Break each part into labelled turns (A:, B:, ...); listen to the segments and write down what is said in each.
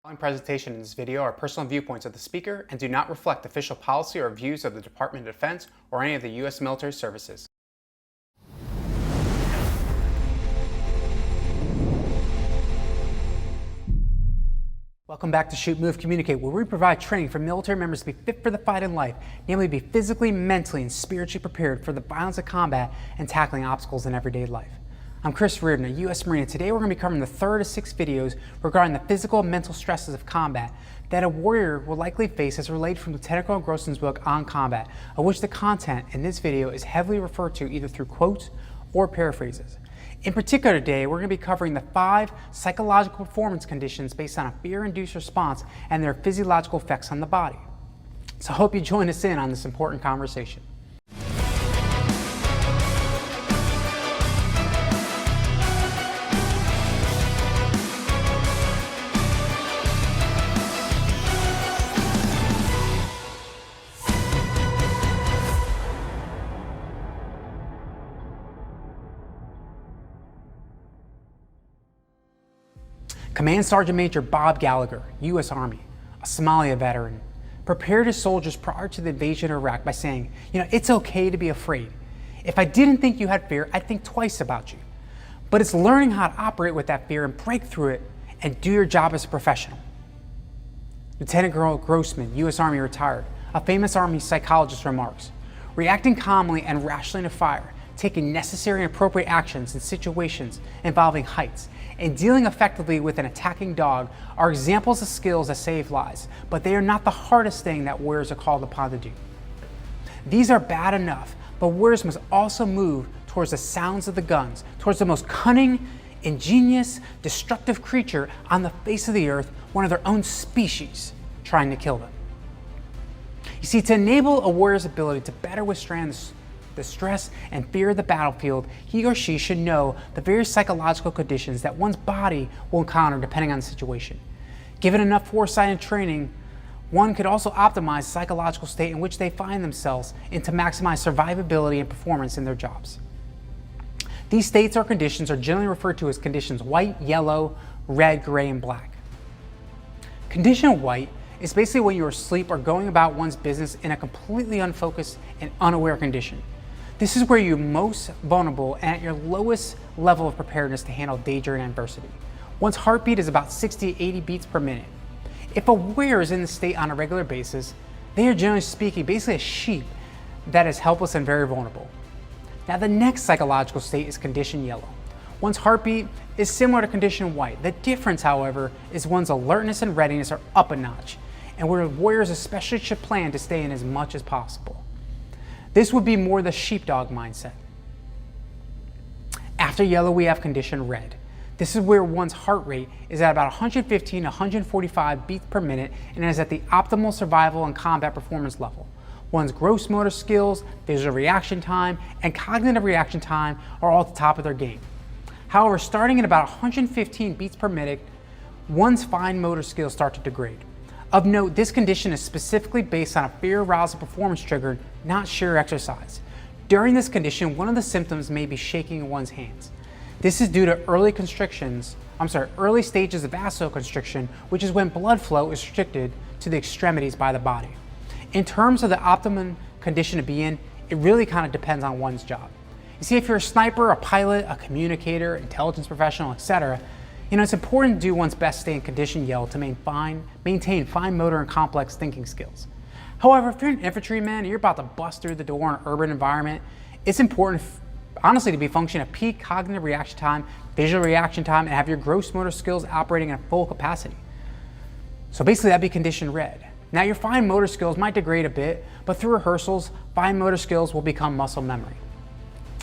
A: The following presentation in this video are personal viewpoints of the speaker and do not reflect official policy or views of the Department of Defense or any of the U.S. military services. Welcome back to Shoot, Move, Communicate, where we provide training for military members to be fit for the fight in life, namely be physically, mentally, and spiritually prepared for the violence of combat and tackling obstacles in everyday life. I'm Chris Reardon, a U.S. Marine, and today we're going to be covering the third of 6 videos regarding the physical and mental stresses of combat that a warrior will likely face as related from Lieutenant Colonel Grossman's book On Combat, of which the content in this video is heavily referred to either through quotes or paraphrases. In particular today, we're going to be covering the 5 psychological performance conditions based on a fear-induced response and their physiological effects on the body. So I hope you join us in on this important conversation. Command Sergeant Major Bob Gallagher, U.S. Army, a Somalia veteran, prepared his soldiers prior to the invasion of Iraq by saying, it's okay to be afraid. If I didn't think you had fear, I'd think twice about you. But it's learning how to operate with that fear and break through it and do your job as a professional. Lieutenant Colonel Grossman, U.S. Army retired, a famous Army psychologist remarks, reacting calmly and rationally to fire, taking necessary and appropriate actions in situations involving heights, and dealing effectively with an attacking dog are examples of skills that save lives, but they are not the hardest thing that warriors are called upon to do. These are bad enough, but warriors must also move towards the sounds of the guns, towards the most cunning, ingenious, destructive creature on the face of the earth, one of their own species, trying to kill them. You see, to enable a warrior's ability to better withstand the stress and fear of the battlefield, he or she should know the various psychological conditions that one's body will encounter depending on the situation. Given enough foresight and training, one could also optimize the psychological state in which they find themselves and to maximize survivability and performance in their jobs. These states or conditions are generally referred to as conditions white, yellow, red, gray, and black. Condition white is basically when you're asleep or going about one's business in a completely unfocused and unaware condition. This is where you're most vulnerable and at your lowest level of preparedness to handle danger and adversity. One's heartbeat is about 60 to 80 beats per minute. If a warrior is in this state on a regular basis, they are generally speaking basically a sheep that is helpless and very vulnerable. Now the next psychological state is condition yellow. One's heartbeat is similar to condition white. The difference, however, is one's alertness and readiness are up a notch, and where warriors especially should plan to stay in as much as possible. This would be more the sheepdog mindset. After yellow, we have condition red. This is where one's heart rate is at about 115 to 145 beats per minute and is at the optimal survival and combat performance level. One's gross motor skills, visual reaction time, and cognitive reaction time are all at the top of their game. However, starting at about 115 beats per minute, one's fine motor skills start to degrade. Of note, this condition is specifically based on a fear-aroused performance trigger, not sheer exercise. During this condition, one of the symptoms may be shaking in one's hands. This is due to early stages of vasoconstriction, which is when blood flow is restricted to the extremities by the body. In terms of the optimum condition to be in, it really kind of depends on one's job. You see, if you're a sniper, a pilot, a communicator, intelligence professional, etc., it's important to do one's best to stay in condition yellow to maintain fine motor and complex thinking skills. However, if you're an infantryman and you're about to bust through the door in an urban environment, it's important, honestly, to be functioning at peak cognitive reaction time, visual reaction time, and have your gross motor skills operating at full capacity. So basically, that'd be condition red. Now, your fine motor skills might degrade a bit, but through rehearsals, fine motor skills will become muscle memory.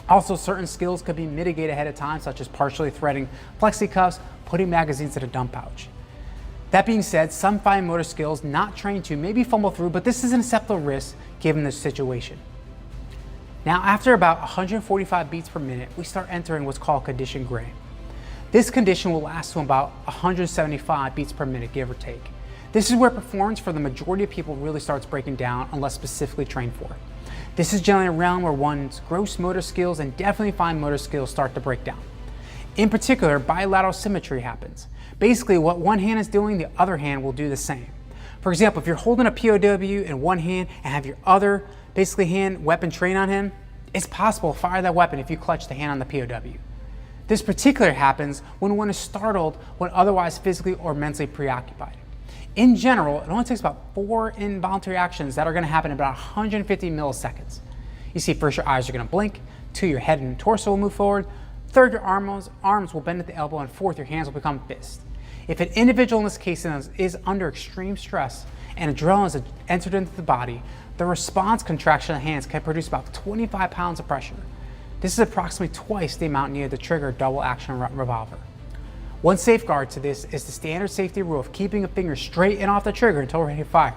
A: Also, certain skills could be mitigated ahead of time, such as partially threading plexi cuffs, putting magazines in a dump pouch. That being said, some fine motor skills not trained to may be fumbled through, but this is an acceptable risk given the situation. Now, after about 145 beats per minute, we start entering what's called condition gray. This condition will last to about 175 beats per minute, give or take. This is where performance for the majority of people really starts breaking down unless specifically trained for it. This is generally a realm where one's gross motor skills and definitely fine motor skills start to break down. In particular, bilateral symmetry happens. Basically, what one hand is doing, the other hand will do the same. For example, if you're holding a POW in one hand and have your other hand weapon trained on him, it's possible to fire that weapon if you clutch the hand on the POW. This particularly happens when one is startled when otherwise physically or mentally preoccupied. In general, it only takes about 4 involuntary actions that are going to happen in about 150 milliseconds. You see, first your eyes are going to blink, 2, your head and torso will move forward, 3rd, your arms will bend at the elbow, and 4th, your hands will become fists. If an individual in this case is under extreme stress and adrenaline is entered into the body, the response contraction of the hands can produce about 25 pounds of pressure. This is approximately twice the amount needed to trigger a double action revolver. One safeguard to this is the standard safety rule of keeping a finger straight and off the trigger until ready to fire.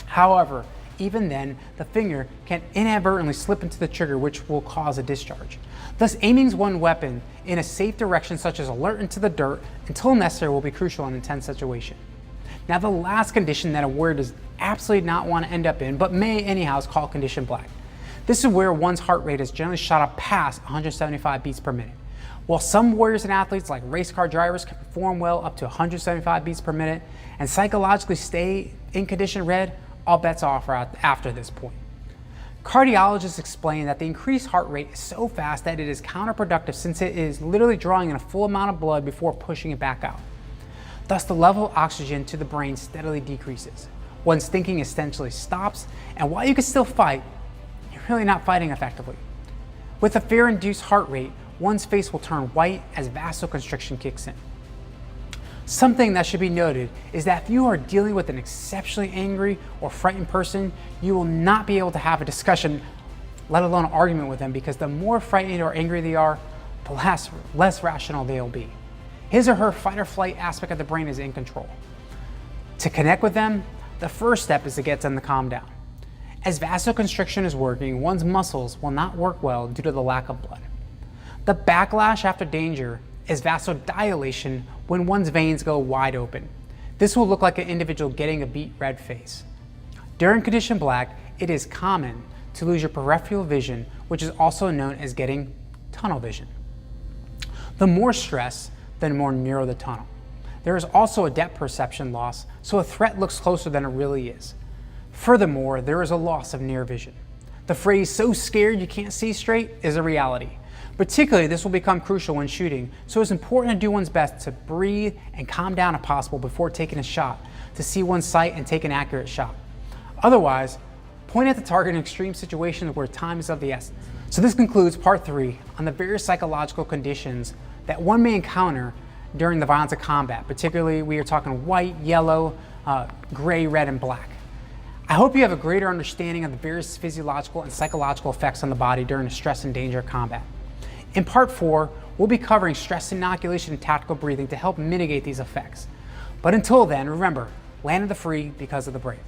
A: However, even then, the finger can inadvertently slip into the trigger, which will cause a discharge. Thus, aiming one weapon in a safe direction, such as alert into the dirt, until necessary will be crucial in an intense situation. Now, the last condition that a warrior does absolutely not want to end up in, but may anyhow, is called condition black. This is where one's heart rate is generally shot up past 175 beats per minute. While some warriors and athletes, like race car drivers, can perform well up to 175 beats per minute and psychologically stay in condition red, all bets are off after this point. Cardiologists explain that the increased heart rate is so fast that it is counterproductive, since it is literally drawing in a full amount of blood before pushing it back out. Thus, the level of oxygen to the brain steadily decreases. One's thinking essentially stops, and while you can still fight, you're really not fighting effectively. With a fear-induced heart rate, one's face will turn white as vasoconstriction kicks in. Something that should be noted is that if you are dealing with an exceptionally angry or frightened person, you will not be able to have a discussion, let alone an argument with them, because the more frightened or angry they are, the less rational they'll be. His or her fight or flight aspect of the brain is in control. To connect with them, the first step is to get them to calm down. As vasoconstriction is working, one's muscles will not work well due to the lack of blood. The backlash after danger is vasodilation, when one's veins go wide open. This will look like an individual getting a beet red face. During condition black, it is common to lose your peripheral vision, which is also known as getting tunnel vision. The more stress, the more narrow the tunnel. There is also a depth perception loss, so a threat looks closer than it really is. Furthermore, there is a loss of near vision. The phrase "so scared you can't see straight" is a reality. Particularly, this will become crucial when shooting, so it's important to do one's best to breathe and calm down if possible before taking a shot, to see one's sight and take an accurate shot. Otherwise, point at the target in extreme situations where time is of the essence. So this concludes part 3 on the various psychological conditions that one may encounter during the violence of combat. Particularly, we are talking white, yellow, gray, red, and black. I hope you have a greater understanding of the various physiological and psychological effects on the body during the stress and danger of combat. In part 4, we'll be covering stress inoculation and tactical breathing to help mitigate these effects. But until then, remember, land of the free because of the brave.